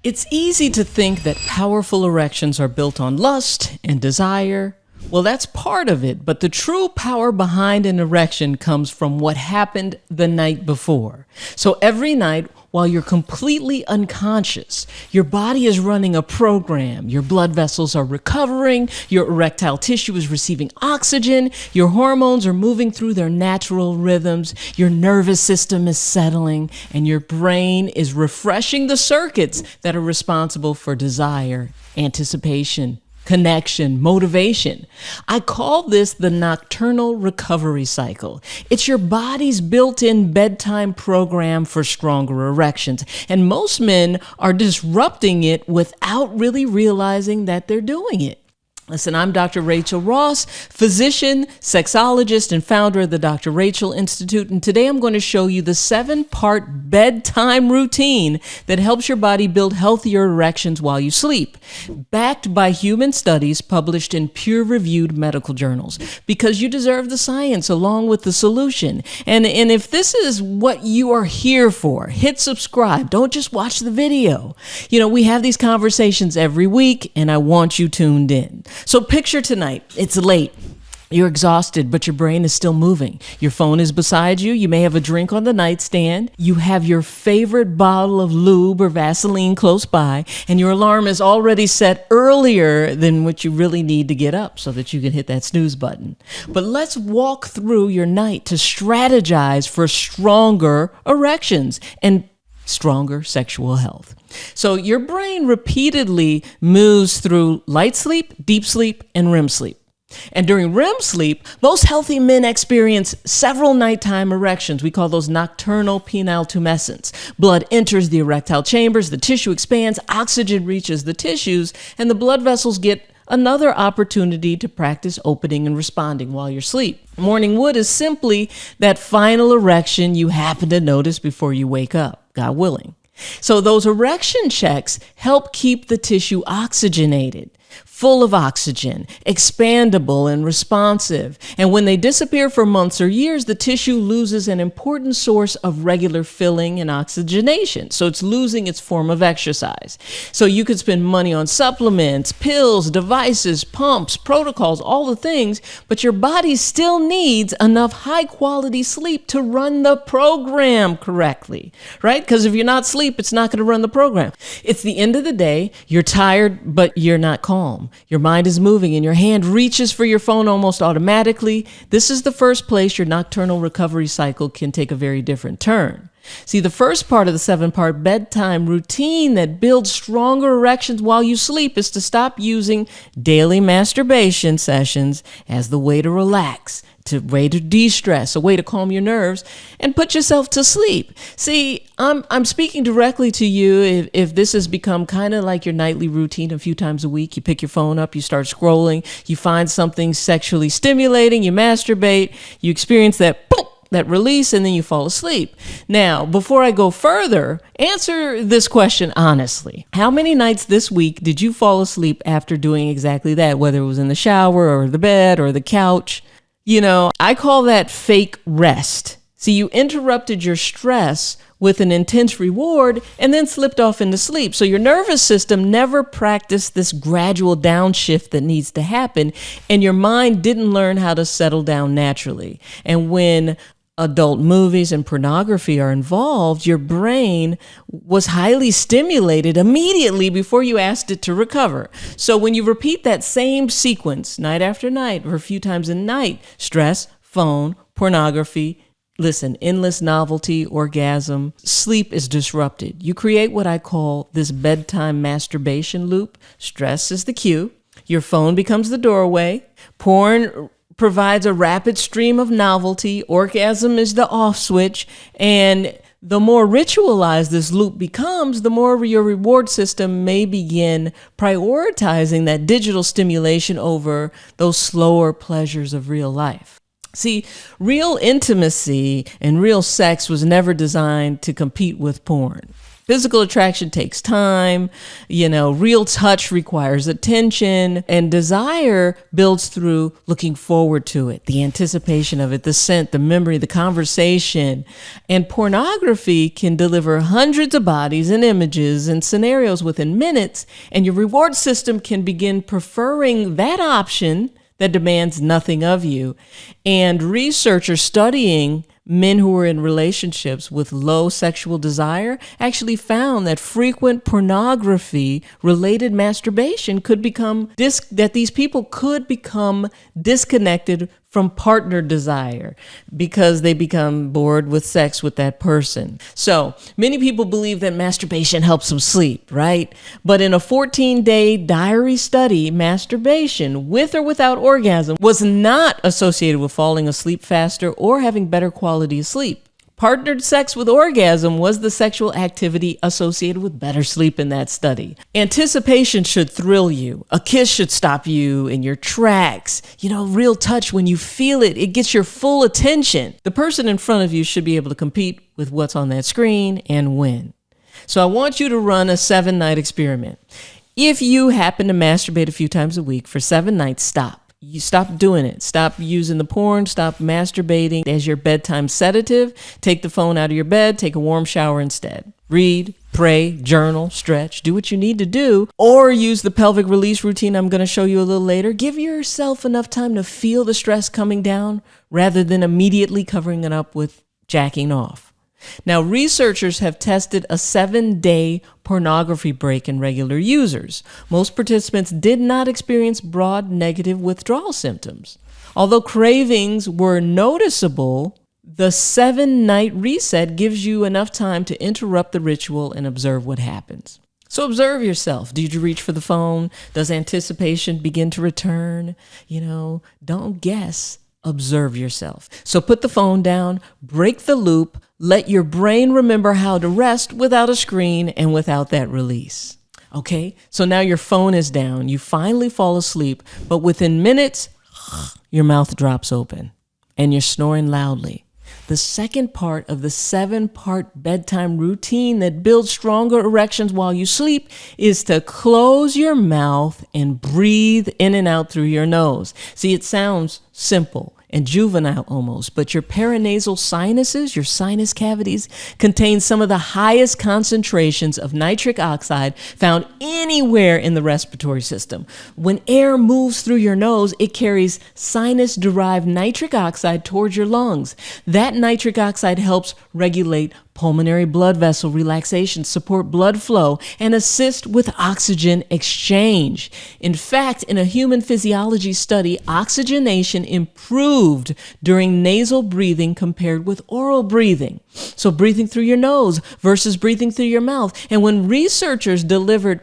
It's easy to think that powerful erections are built on lust and desire. Well, that's part of it, but the true power behind an erection comes from what happened the night before. So every night, while you're completely unconscious, your body is running a program. Your blood vessels are recovering, your erectile tissue is receiving oxygen, your hormones are moving through their natural rhythms, your nervous system is settling, and your brain is refreshing the circuits that are responsible for desire, anticipation, connection, motivation. I call this the Nocturnal Recovery Cycle. It's your body's built-in bedtime program for stronger erections. And most men are disrupting it without really realizing that they're doing it. Listen, I'm Dr. Rachel Ross, physician, sexologist, and founder of the Dr. Rachel Institute. And today I'm going to show you the 7-part bedtime routine that helps your body build healthier erections while you sleep, backed by human studies published in peer-reviewed medical journals, because you deserve the science along with the solution. And if this is what you are here for, hit subscribe. Don't just watch the video. You know, we have these conversations every week, and I want you tuned in. So picture tonight, it's late. You're exhausted, but your brain is still moving. Your phone is beside you. You may have a drink on the nightstand. You have your favorite bottle of lube or Vaseline close by, and your alarm is already set earlier than what you really need to get up so that you can hit that snooze button. But let's walk through your night to strategize for stronger erections and stronger sexual health. So your brain repeatedly moves through light sleep, deep sleep, and REM sleep. And during REM sleep, most healthy men experience several nighttime erections. We call those nocturnal penile tumescence. Blood enters the erectile chambers, the tissue expands, oxygen reaches the tissues, and the blood vessels get another opportunity to practice opening and responding while you're asleep. Morning wood is simply that final erection you happen to notice before you wake up, God willing. So those erection checks help keep the tissue oxygenated, full of oxygen, expandable and responsive. And when they disappear for months or years, the tissue loses an important source of regular filling and oxygenation. So it's losing its form of exercise. So you could spend money on supplements, pills, devices, pumps, protocols, all the things, but your body still needs enough high quality sleep to run the program correctly, right? Because if you're not asleep, it's not going to run the program. It's the end of the day. You're tired, but you're not calm. Your mind is moving and your hand reaches for your phone almost automatically. This is the first place your nocturnal recovery cycle can take a very different turn. See, the first part of the 7-part bedtime routine that builds stronger erections while you sleep is to stop using daily masturbation sessions as the way to relax, a way to de-stress, a way to calm your nerves, and put yourself to sleep. See, I'm speaking directly to you if this has become kind of like your nightly routine a few times a week. You pick your phone up, you start scrolling, you find something sexually stimulating, you masturbate, you experience that boop, that release, and then you fall asleep. Now, before I go further, answer this question honestly. How many nights this week did you fall asleep after doing exactly that, whether it was in the shower or the bed or the couch? You know, I call that fake rest. See, you interrupted your stress with an intense reward and then slipped off into sleep. So your nervous system never practiced this gradual downshift that needs to happen, and your mind didn't learn how to settle down naturally. And when adult movies and pornography are involved, your brain was highly stimulated immediately before you asked it to recover. So when you repeat that same sequence night after night or a few times a night, stress, phone, pornography, listen, endless novelty, orgasm, sleep is disrupted. You create what I call this bedtime masturbation loop. Stress is the cue. Your phone becomes the doorway. Porn provides a rapid stream of novelty. Orgasm is the off switch. And the more ritualized this loop becomes, the more your reward system may begin prioritizing that digital stimulation over those slower pleasures of real life. See, real intimacy and real sex was never designed to compete with porn. Physical attraction takes time, real touch requires attention, and desire builds through looking forward to it, the anticipation of it, the scent, the memory, the conversation. And pornography can deliver hundreds of bodies and images and scenarios within minutes, and your reward system can begin preferring that option that demands nothing of you. And researchers studying men who were in relationships with low sexual desire actually found that frequent pornography-related masturbation could become that these people could become disconnected from partner desire because they become bored with sex with that person. So many people believe that masturbation helps them sleep, right? But in a 14-day diary study, masturbation with or without orgasm was not associated with falling asleep faster or having better quality of sleep. Partnered sex with orgasm was the sexual activity associated with better sleep in that study. Anticipation should thrill you. A kiss should stop you in your tracks. Real touch, when you feel it, it gets your full attention. The person in front of you should be able to compete with what's on that screen and win. So I want you to run a 7-night experiment. If you happen to masturbate a few times a week for 7 nights, stop. You stop doing it. Stop using the porn. Stop masturbating as your bedtime sedative. Take the phone out of your bed. Take a warm shower instead. Read, pray, journal, stretch, do what you need to do, or use the pelvic release routine I'm going to show you a little later. Give yourself enough time to feel the stress coming down rather than immediately covering it up with jacking off. Now, researchers have tested a 7-day pornography break in regular users. Most participants did not experience broad negative withdrawal symptoms. Although cravings were noticeable, the 7-night reset gives you enough time to interrupt the ritual and observe what happens. So observe yourself. Did you reach for the phone? Does anticipation begin to return? Don't guess. Observe yourself. So put the phone down, break the loop, let your brain remember how to rest without a screen and without that release. Okay, so now your phone is down. You finally fall asleep, but within minutes, your mouth drops open and you're snoring loudly. The second part of the 7-part bedtime routine that builds stronger erections while you sleep is to close your mouth and breathe in and out through your nose. See, it sounds simple and juvenile almost, but your paranasal sinuses, your sinus cavities, contain some of the highest concentrations of nitric oxide found anywhere in the respiratory system. When air moves through your nose, it carries sinus-derived nitric oxide towards your lungs. That nitric oxide helps regulate pulmonary blood vessel relaxation, support blood flow, and assist with oxygen exchange. In fact, in a human physiology study, oxygenation improved during nasal breathing compared with oral breathing. So breathing through your nose versus breathing through your mouth. And when researchers delivered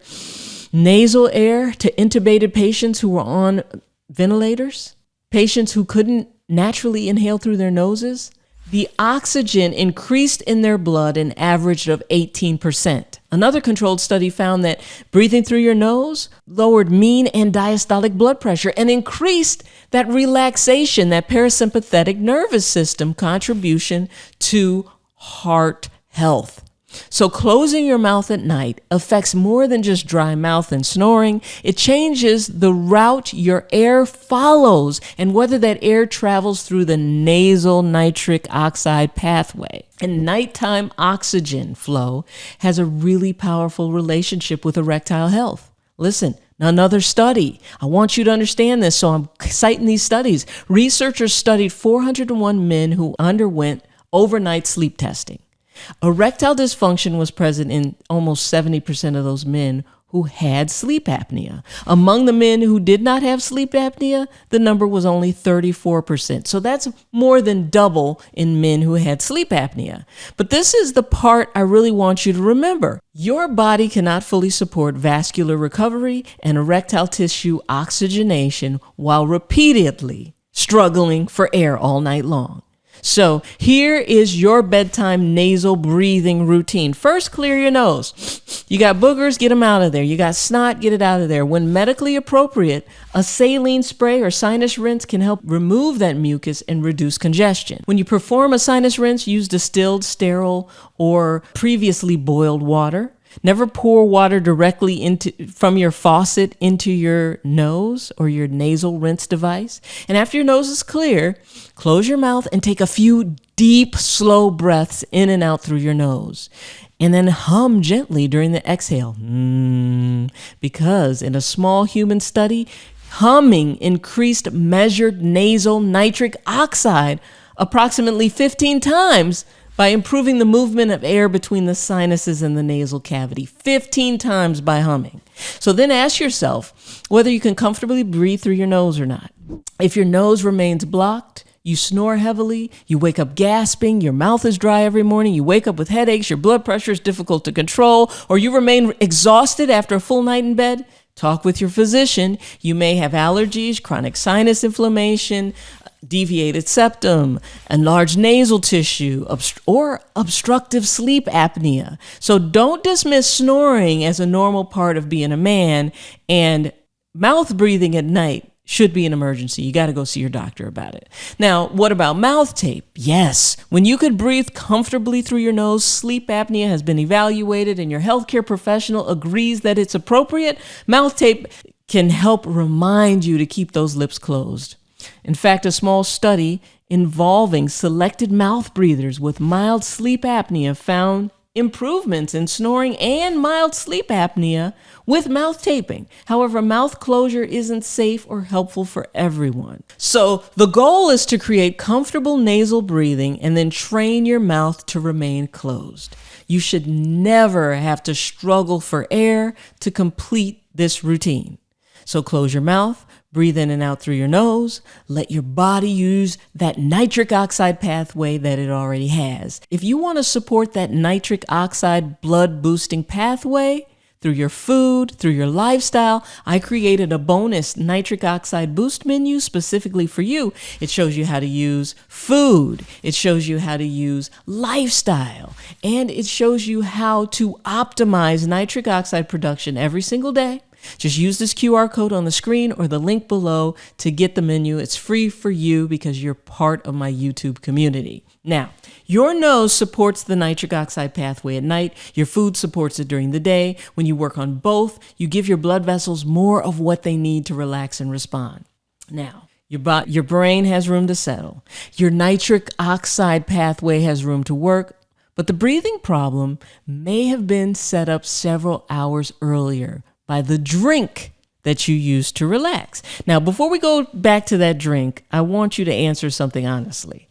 nasal air to intubated patients who were on ventilators, patients who couldn't naturally inhale through their noses, the oxygen increased in their blood an average of 18%. Another controlled study found that breathing through your nose lowered mean and diastolic blood pressure and increased that relaxation, that parasympathetic nervous system contribution to heart health. So closing your mouth at night affects more than just dry mouth and snoring. It changes the route your air follows and whether that air travels through the nasal nitric oxide pathway. And nighttime oxygen flow has a really powerful relationship with erectile health. Listen, another study. I want you to understand this, so I'm citing these studies. Researchers studied 401 men who underwent overnight sleep testing. Erectile dysfunction was present in almost 70% of those men who had sleep apnea. Among the men who did not have sleep apnea, the number was only 34%. So that's more than double in men who had sleep apnea. But this is the part I really want you to remember. Your body cannot fully support vascular recovery and erectile tissue oxygenation while repeatedly struggling for air all night long. So here is your bedtime nasal breathing routine. First, clear your nose. You got boogers, get them out of there. You got snot, get it out of there. When medically appropriate, a saline spray or sinus rinse can help remove that mucus and reduce congestion. When you perform a sinus rinse, use distilled, sterile, or previously boiled water. Never pour water directly from your faucet into your nose or your nasal rinse device. And after your nose is clear, close your mouth and take a few deep, slow breaths in and out through your nose. And then hum gently during the exhale. Because in a small human study, humming increased measured nasal nitric oxide approximately 15 times by improving the movement of air between the sinuses and the nasal cavity, 15 times by humming. So then ask yourself whether you can comfortably breathe through your nose or not. If your nose remains blocked, you snore heavily, you wake up gasping, your mouth is dry every morning, you wake up with headaches, your blood pressure is difficult to control, or you remain exhausted after a full night in bed, talk with your physician. You may have allergies, chronic sinus inflammation, deviated septum, enlarged nasal tissue, or obstructive sleep apnea. So don't dismiss snoring as a normal part of being a man, and mouth breathing at night should be an emergency. You got to go see your doctor about it. Now, what about mouth tape? Yes, when you can breathe comfortably through your nose, sleep apnea has been evaluated and your healthcare professional agrees that it's appropriate. Mouth tape can help remind you to keep those lips closed. In fact, a small study involving selected mouth breathers with mild sleep apnea found improvements in snoring and mild sleep apnea with mouth taping. However, mouth closure isn't safe or helpful for everyone. So the goal is to create comfortable nasal breathing and then train your mouth to remain closed. You should never have to struggle for air to complete this routine. So close your mouth, breathe in and out through your nose. Let your body use that nitric oxide pathway that it already has. If you want to support that nitric oxide blood boosting pathway through your food, through your lifestyle, I created a bonus nitric oxide boost menu specifically for you. It shows you how to use food. It shows you how to use lifestyle. And it shows you how to optimize nitric oxide production every single day. Just use this QR code on the screen or the link below to get the menu. It's free for you because you're part of my YouTube community. Now, your nose supports the nitric oxide pathway at night. Your food supports it during the day. When you work on both, you give your blood vessels more of what they need to relax and respond. Now, your brain has room to settle. Your nitric oxide pathway has room to work. But the breathing problem may have been set up several hours earlier by the drink that you use to relax. Now, before we go back to that drink, I want you to answer something honestly.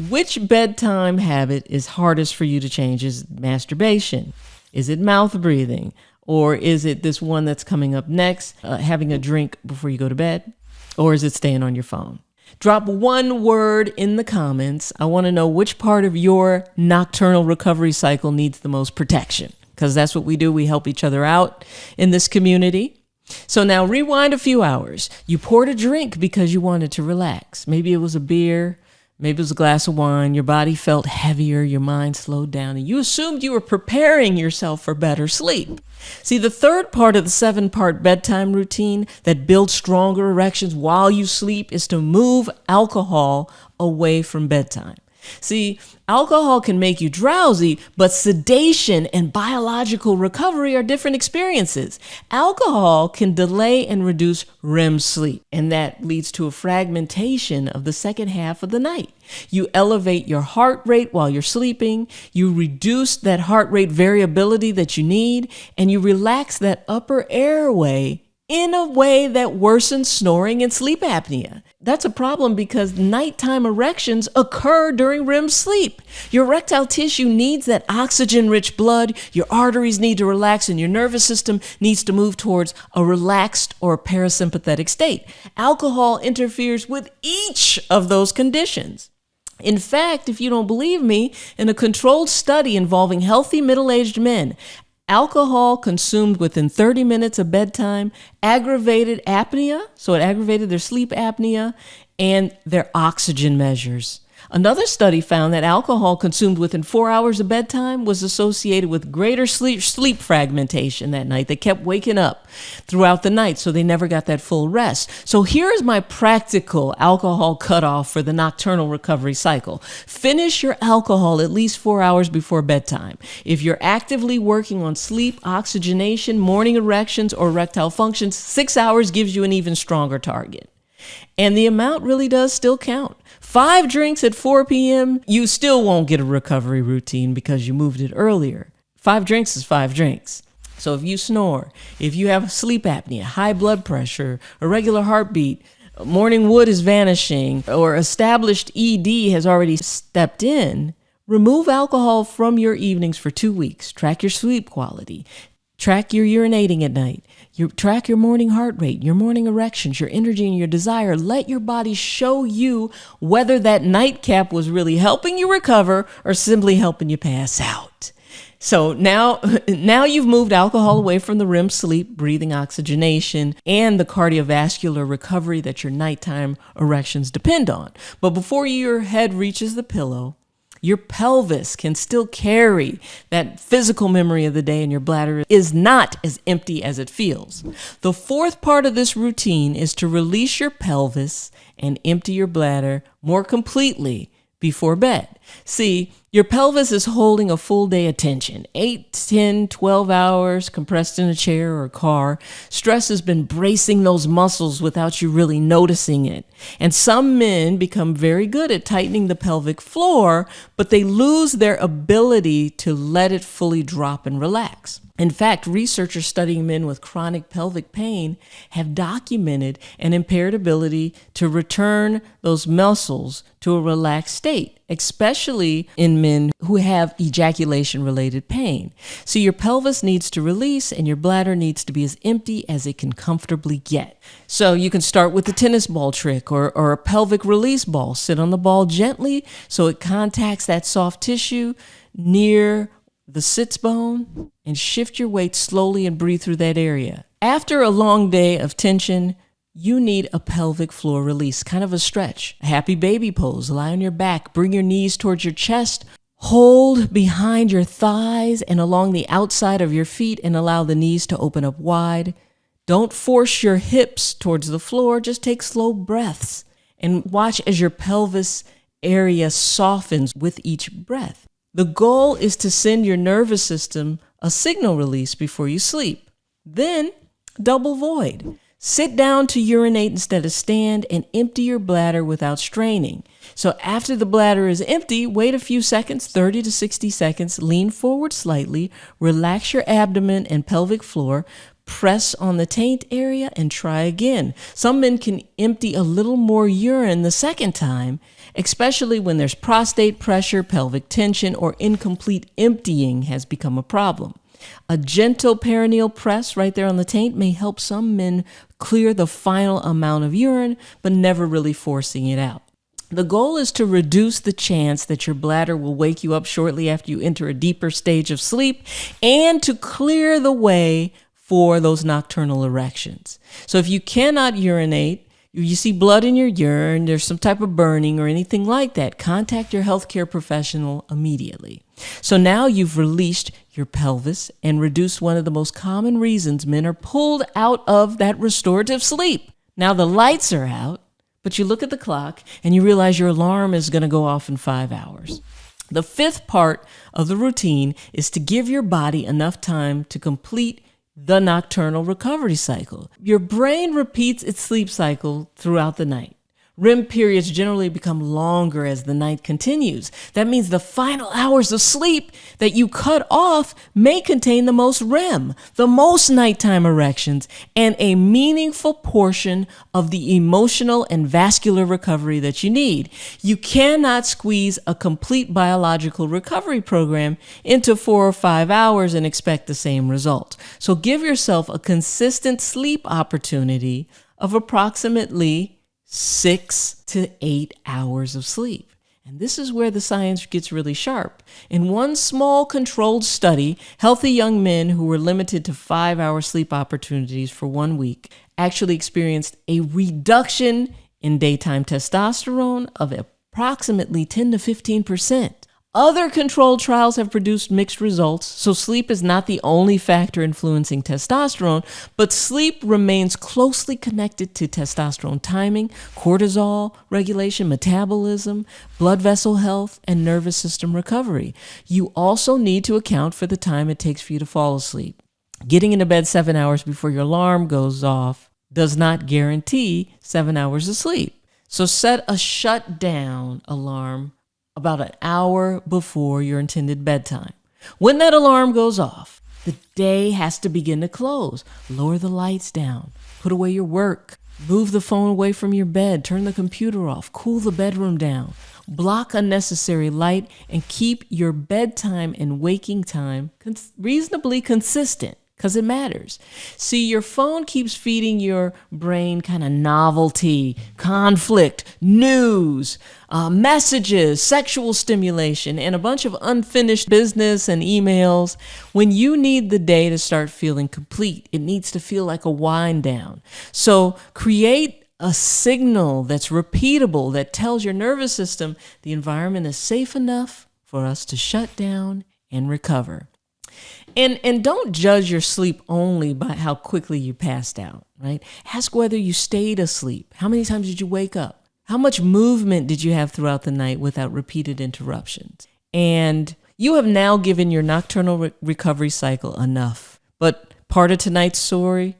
Which bedtime habit is hardest for you to change? Is it masturbation? Is it mouth breathing? Or is it this one that's coming up next, having a drink before you go to bed? Or is it staying on your phone? Drop one word in the comments. I want to know which part of your nocturnal recovery cycle needs the most protection, because that's what we do. We help each other out in this community. So now rewind a few hours. You poured a drink because you wanted to relax. Maybe it was a beer. Maybe it was a glass of wine. Your body felt heavier. Your mind slowed down. And you assumed you were preparing yourself for better sleep. See, the third part of the 7-part bedtime routine that builds stronger erections while you sleep is to move alcohol away from bedtime. See, alcohol can make you drowsy, but sedation and biological recovery are different experiences. Alcohol can delay and reduce REM sleep, and that leads to a fragmentation of the second half of the night. You elevate your heart rate while you're sleeping, you reduce that heart rate variability that you need, and you relax that upper airway in a way that worsens snoring and sleep apnea. That's a problem because nighttime erections occur during REM sleep. Your erectile tissue needs that oxygen-rich blood, your arteries need to relax, and your nervous system needs to move towards a relaxed or parasympathetic state. Alcohol interferes with each of those conditions. In fact, if you don't believe me, in a controlled study involving healthy middle-aged men, alcohol consumed within 30 minutes of bedtime aggravated apnea, so it aggravated their sleep apnea and their oxygen measures. Another study found that alcohol consumed within 4 hours of bedtime was associated with greater sleep fragmentation that night. They kept waking up throughout the night, so they never got that full rest. So here's my practical alcohol cutoff for the nocturnal recovery cycle. Finish your alcohol at least 4 hours before bedtime. If you're actively working on sleep, oxygenation, morning erections, or erectile functions, 6 hours gives you an even stronger target. And the amount really does still count. 5 drinks at 4 p.m., you still won't get a recovery routine because you moved it earlier. 5 drinks is 5 drinks. So if you snore, if you have sleep apnea, high blood pressure, irregular heartbeat, morning wood is vanishing, or established ED has already stepped in, remove alcohol from your evenings for 2 weeks. Track your sleep quality. Track your urinating at night. Track your morning heart rate, your morning erections, your energy, and your desire. Let your body show you whether that nightcap was really helping you recover or simply helping you pass out. So now you've moved alcohol away from the REM sleep, breathing oxygenation, and the cardiovascular recovery that your nighttime erections depend on. But before your head reaches the pillow, your pelvis can still carry that physical memory of the day, and your bladder is not as empty as it feels. The fourth part of this routine is to release your pelvis and empty your bladder more completely before bed. See, your pelvis is holding a full day attention, 8, 10, 12 hours compressed in a chair or a car. Stress has been bracing those muscles without you really noticing it. And some men become very good at tightening the pelvic floor, but they lose their ability to let it fully drop and relax. In fact, researchers studying men with chronic pelvic pain have documented an impaired ability to return those muscles to a relaxed state, especially in men who have ejaculation-related pain. So your pelvis needs to release and your bladder needs to be as empty as it can comfortably get. So you can start with the tennis ball trick or a pelvic release ball. Sit on the ball gently so it contacts that soft tissue near the sits bone, and shift your weight slowly and breathe through that area. After a long day of tension, you need a pelvic floor release, kind of a stretch. A happy baby pose. Lie on your back, bring your knees towards your chest, hold behind your thighs and along the outside of your feet, and allow the knees to open up wide. Don't force your hips towards the floor, just take slow breaths and watch as your pelvis area softens with each breath. The goal is to send your nervous system a signal release before you sleep. Then, double void. Sit down to urinate instead of stand and empty your bladder without straining. So after the bladder is empty, wait a few seconds, 30 to 60 seconds, lean forward slightly, relax your abdomen and pelvic floor, press on the taint area, and try again. Some men can empty a little more urine the second time, especially when there's prostate pressure, pelvic tension, or incomplete emptying has become a problem. A gentle perineal press right there on the taint may help some men clear the final amount of urine, but never really forcing it out. The goal is to reduce the chance that your bladder will wake you up shortly after you enter a deeper stage of sleep, and to clear the way for those nocturnal erections. So if you cannot urinate, you see blood in your urine, there's some type of burning or anything like that, contact your healthcare professional immediately. So now you've released your pelvis and reduced one of the most common reasons men are pulled out of that restorative sleep. Now the lights are out, but you look at the clock and you realize your alarm is going to go off in 5 hours. The fifth part of the routine is to give your body enough time to complete the nocturnal recovery cycle. Your brain repeats its sleep cycle throughout the night. REM periods generally become longer as the night continues. That means the final hours of sleep that you cut off may contain the most REM, the most nighttime erections, and a meaningful portion of the emotional and vascular recovery that you need. You cannot squeeze a complete biological recovery program into 4 or 5 hours and expect the same result. So give yourself a consistent sleep opportunity of approximately 6 to 8 hours of sleep. And this is where the science gets really sharp. In one small controlled study, healthy young men who were limited to 5-hour sleep opportunities for 1 week actually experienced a reduction in daytime testosterone of approximately 10 to 15%. Other controlled trials have produced mixed results, so sleep is not the only factor influencing testosterone, but sleep remains closely connected to testosterone timing, cortisol regulation, metabolism, blood vessel health, and nervous system recovery. You also need to account for the time it takes for you to fall asleep. Getting into bed 7 hours before your alarm goes off does not guarantee 7 hours of sleep. So set a shutdown alarm about an hour before your intended bedtime. When that alarm goes off, the day has to begin to close. Lower the lights down, put away your work, move the phone away from your bed, turn the computer off, cool the bedroom down, block unnecessary light, and keep your bedtime and waking time reasonably consistent. Because it matters. See, your phone keeps feeding your brain kind of novelty, conflict, news, messages, sexual stimulation, and a bunch of unfinished business and emails. When you need the day to start feeling complete, it needs to feel like a wind down. So create a signal that's repeatable that tells your nervous system the environment is safe enough for us to shut down and recover. And don't judge your sleep only by how quickly you passed out, right? Ask whether you stayed asleep. How many times did you wake up? How much movement did you have throughout the night without repeated interruptions? And you have now given your nocturnal recovery cycle enough. But part of tonight's story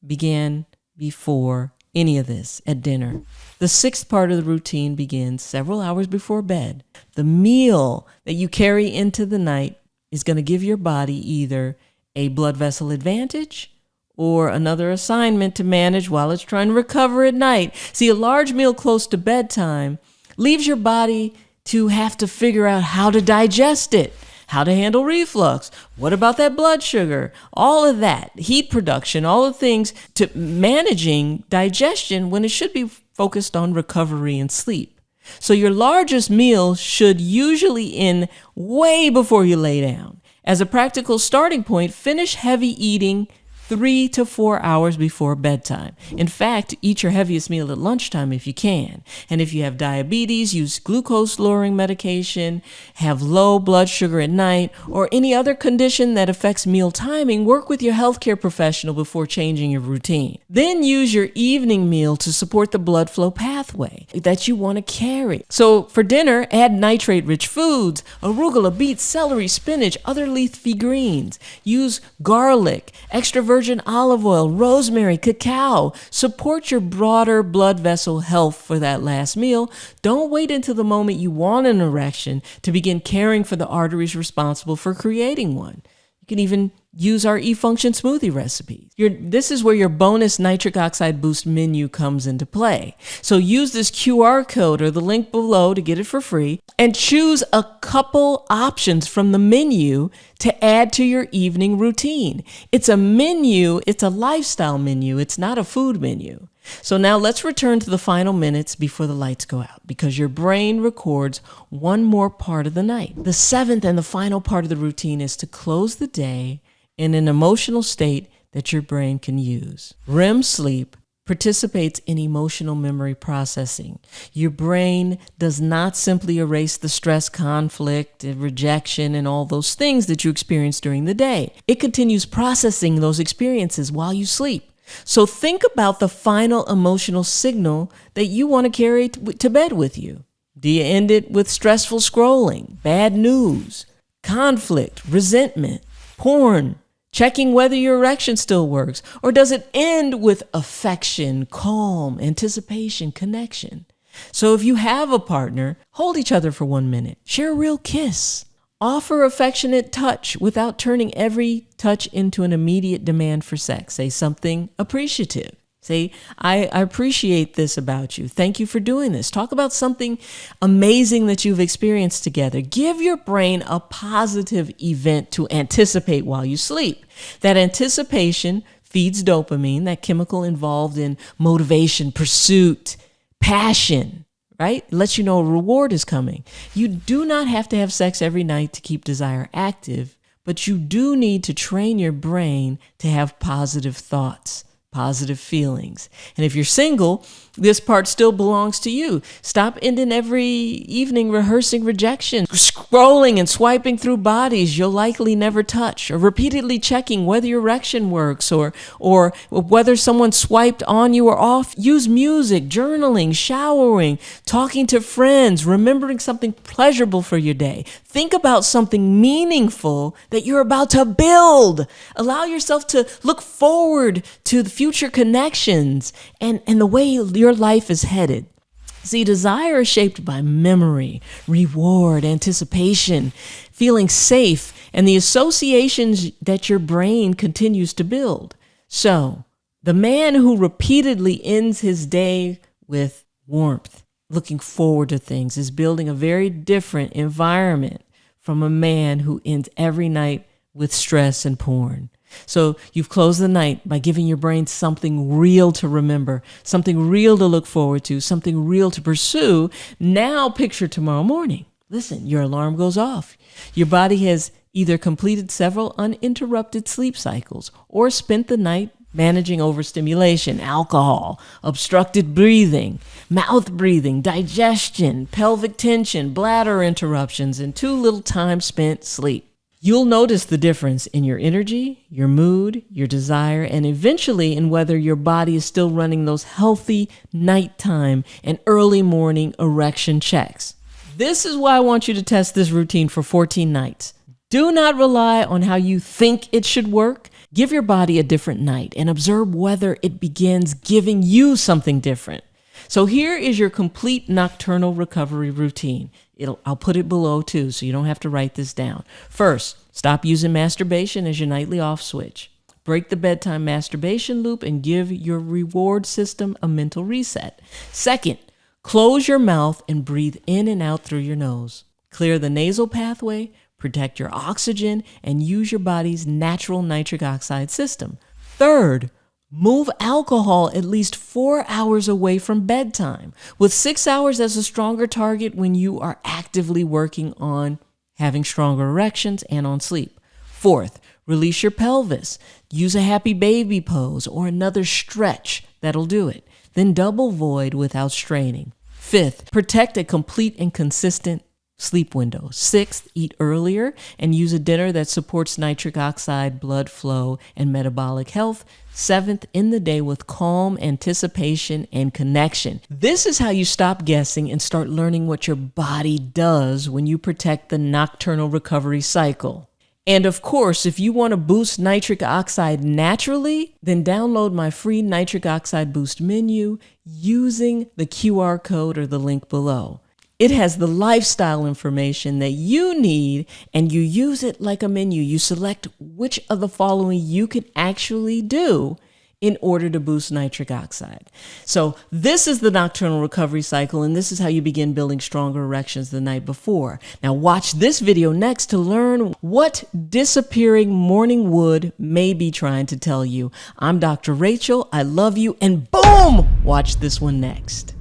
began before any of this at dinner. The sixth part of the routine begins several hours before bed. The meal that you carry into the night is going to give your body either a blood vessel advantage or another assignment to manage while it's trying to recover at night. See, a large meal close to bedtime leaves your body to have to figure out how to digest it, how to handle reflux. What about that blood sugar? All of that, heat production, all the things to managing digestion when it should be focused on recovery and sleep. So your largest meal should usually end way before you lay down. As a practical starting point, finish heavy eating 3 to 4 hours before bedtime. In fact, eat your heaviest meal at lunchtime if you can. And if you have diabetes, use glucose-lowering medication, have low blood sugar at night, or any other condition that affects meal timing, work with your healthcare professional before changing your routine. Then use your evening meal to support the blood flow pathway that you want to carry. So for dinner, add nitrate-rich foods, arugula, beets, celery, spinach, other leafy greens. Use garlic, extra virgin olive oil, rosemary, cacao. Support your broader blood vessel health for that last meal. Don't wait until the moment you want an erection to begin caring for the arteries responsible for creating one. You can even use our E-Function smoothie recipes. This is where your bonus nitric oxide boost menu comes into play. So use this QR code or the link below to get it for free and choose a couple options from the menu to add to your evening routine. It's a menu, it's a lifestyle menu, it's not a food menu. So now let's return to the final minutes before the lights go out, because your brain records one more part of the night. The seventh and the final part of the routine is to close the day in an emotional state that your brain can use. REM sleep participates in emotional memory processing. Your brain does not simply erase the stress, conflict, rejection, and all those things that you experience during the day. It continues processing those experiences while you sleep. So think about the final emotional signal that you want to carry to bed with you. Do you end it with stressful scrolling, bad news, conflict, resentment, porn, checking whether your erection still works? Or does it end with affection, calm, anticipation, connection? So if you have a partner, hold each other for 1 minute. Share a real kiss. Offer affectionate touch without turning every touch into an immediate demand for sex. Say something appreciative. Say, I appreciate this about you. Thank you for doing this. Talk about something amazing that you've experienced together. Give your brain a positive event to anticipate while you sleep. That anticipation feeds dopamine, that chemical involved in motivation, pursuit, passion. Right? It lets you know a reward is coming. You do not have to have sex every night to keep desire active, but you do need to train your brain to have positive thoughts positive feelings. And if you're single, this part still belongs to you. Stop ending every evening rehearsing rejection, scrolling and swiping through bodies you'll likely never touch, or repeatedly checking whether your erection works or whether someone swiped on you or off. Use music, journaling, showering, talking to friends, remembering something pleasurable for your day. Think about something meaningful that you're about to build. Allow yourself to look forward to the future connections and the way your life is headed. See, desire is shaped by memory, reward, anticipation, feeling safe, and the associations that your brain continues to build. So, the man who repeatedly ends his day with warmth, looking forward to things, is building a very different environment from a man who ends every night with stress and porn. So you've closed the night by giving your brain something real to remember, something real to look forward to, something real to pursue. Now picture tomorrow morning. Listen, your alarm goes off. Your body has either completed several uninterrupted sleep cycles or spent the night managing overstimulation, alcohol, obstructed breathing, mouth breathing, digestion, pelvic tension, bladder interruptions, and too little time spent sleep. You'll notice the difference in your energy, your mood, your desire, and eventually in whether your body is still running those healthy nighttime and early morning erection checks. This is why I want you to test this routine for 14 nights. Do not rely on how you think it should work. Give your body a different night and observe whether it begins giving you something different. So here is your complete nocturnal recovery routine. I'll put it below too, so you don't have to write this down. First, stop using masturbation as your nightly off switch. Break the bedtime masturbation loop and give your reward system a mental reset. Second, close your mouth and breathe in and out through your nose. Clear the nasal pathway, protect your oxygen, and use your body's natural nitric oxide system. Third, move alcohol at least 4 hours away from bedtime, with 6 hours as a stronger target when you are actively working on having stronger erections and on sleep. Fourth, release your pelvis. Use a happy baby pose or another stretch. That'll do it. Then double void without straining. Fifth, protect a complete and consistent sleep window. Sixth, eat earlier and use a dinner that supports nitric oxide, blood flow, and metabolic health. Seventh, end the day with calm, anticipation, and connection. This is how you stop guessing and start learning what your body does when you protect the nocturnal recovery cycle. And of course, if you want to boost nitric oxide naturally, then download my free nitric oxide boost menu using the QR code or the link below. It has the lifestyle information that you need, and you use it like a menu. You select which of the following you can actually do in order to boost nitric oxide. So this is the nocturnal recovery cycle, and this is how you begin building stronger erections the night before. Now watch this video next to learn what disappearing morning wood may be trying to tell you. I'm Dr. Rachel. I love you, and boom! Watch this one next.